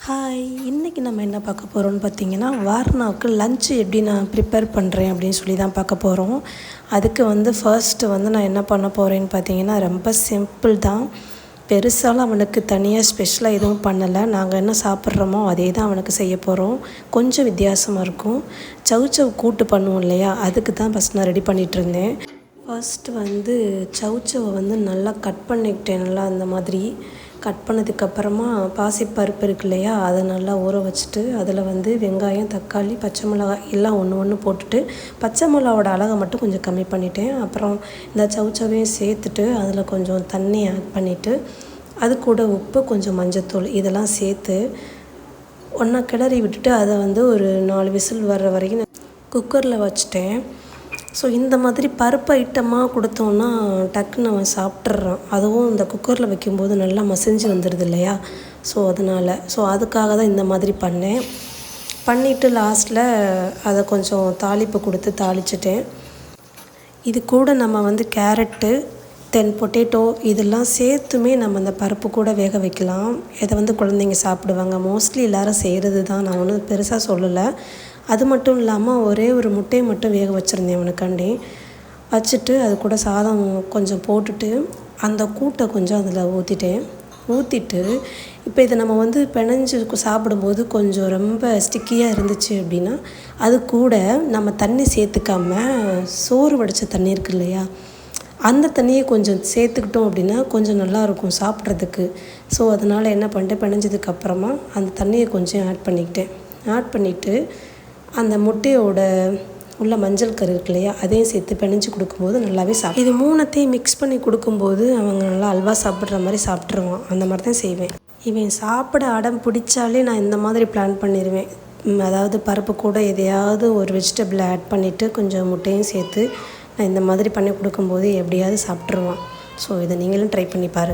Hi, இன்றைக்கி நம்ம என்ன பார்க்க போகிறோம்னு பார்த்தீங்கன்னா, வார்னாவுக்கு லஞ்ச் எப்படி நான் ப்ரிப்பேர் பண்ணுறேன் அப்படின்னு சொல்லி தான் பார்க்க போகிறோம். அதுக்கு ஃபர்ஸ்ட்டு நான் என்ன பண்ண போகிறேன்னு பார்த்தீங்கன்னா, ரொம்ப சிம்பிள் தான். பெருசாலாம் அவனுக்கு தனியாக ஸ்பெஷலாக எதுவும் பண்ணலை. நாங்கள் என்ன சாப்பிட்றோமோ அதே தான் அவனுக்கு செய்ய போகிறோம். கொஞ்சம் வித்தியாசமாக இருக்கும். சவ் கூட்டு பண்ணுவோம் இல்லையா, அதுக்கு தான் ஃபஸ்ட் நான் ரெடி பண்ணிகிட்ருந்தேன். ஃபர்ஸ்ட்டு சவ்வை நல்லா கட் பண்ணிக்கிட்டேன். நல்லா அந்த மாதிரி கட் பண்ணதுக்கப்புறமா பாசிப்பருப்பு இருக்கு இல்லையா, அதை நல்லா ஊற வச்சுட்டு அதில் வெங்காயம், தக்காளி, பச்சை மிளகாய் எல்லாம் ஒன்று போட்டுட்டு பச்சை மிளகாவோட அளவை மட்டும் கொஞ்சம் கம்மி பண்ணிட்டேன். அப்புறம் இந்த சவ்வையும் சேர்த்துட்டு அதில் கொஞ்சம் தண்ணி ஆட் பண்ணிவிட்டு அது கூட உப்பு, கொஞ்சம் மஞ்சத்தூள் இதெல்லாம் சேர்த்து ஒன்றா கிளறி விட்டுட்டு அதை ஒரு 4 விசில் வர்ற வரைக்கும் குக்கரில் வச்சுட்டேன். ஸோ இந்த மாதிரி பருப்பு ஐட்டமாக கொடுத்தோன்னா டக்குன்னு அவன் சாப்பிட்றான். அதுவும் இந்த குக்கரில் வைக்கும்போது நல்லா மசிஞ்சு வந்துடுது இல்லையா, ஸோ அதுக்காக தான் இந்த மாதிரி பண்ணிவிட்டு லாஸ்ட்டில் அதை கொஞ்சம் தாளிப்பு கொடுத்து தாளிச்சிட்டேன். இது கூட நம்ம கேரட்டு, பொட்டேட்டோ இதெல்லாம் சேர்த்துமே நம்ம அந்த பருப்பு கூட வேக வைக்கலாம். இதை குழந்தைங்க சாப்பிடுவாங்க. மோஸ்ட்லி எல்லோரும் செய்கிறது தான், நான் ஒன்றும் பெருசாக சொல்லலை. அது மட்டும் இல்லாமல் ஒரே ஒரு முட்டையை மட்டும் வேக வச்சுருந்தேன் அவனுக்காண்டி. வச்சுட்டு அது கூட சாதம் கொஞ்சம் போட்டுட்டு அந்த கூட்டை கொஞ்சம் அதில் ஊற்றிட்டு இப்போ இதை நம்ம பிணைஞ்சு சாப்பிடும்போது கொஞ்சம் ரொம்ப ஸ்டிக்கியாக இருந்துச்சு அப்படின்னா அது கூட நம்ம தண்ணி சேர்த்துக்காமல் சோறு வடித்த தண்ணி இருக்கு இல்லையா, அந்த தண்ணியை கொஞ்சம் சேர்த்துக்கிட்டோம் அப்படின்னா கொஞ்சம் நல்லாயிருக்கும் சாப்பிட்றதுக்கு. ஸோ அதனால் என்ன பண்ணிட்டேன், பிணைஞ்சதுக்கப்புறமா அந்த தண்ணியை கொஞ்சம் ஆட் பண்ணிவிட்டு அந்த முட்டையோட உள்ள மஞ்சள் கரு இருக்கு இல்லையா, அதையும் சேர்த்து பிணைஞ்சு கொடுக்கும்போது நல்லாவே இது 3த்தையும் மிக்ஸ் பண்ணி கொடுக்கும்போது அவங்க நல்லா அல்வா சாப்பிட்ற மாதிரி சாப்பிட்ருவான். அந்த மாதிரி தான் செய்வேன். இவன் சாப்பிட அடம் பிடிச்சாலே நான் இந்த மாதிரி பிளான் பண்ணிடுவேன். அதாவது பருப்பு கூட எதையாவது ஒரு வெஜிடபிள் ஆட் பண்ணிவிட்டு கொஞ்சம் முட்டையும் சேர்த்து நான் இந்த மாதிரி பண்ணி கொடுக்கும்போது எப்படியாவது சாப்பிட்ருவான். ஸோ இதை நீங்களும் ட்ரை பண்ணி பாருங்கள்.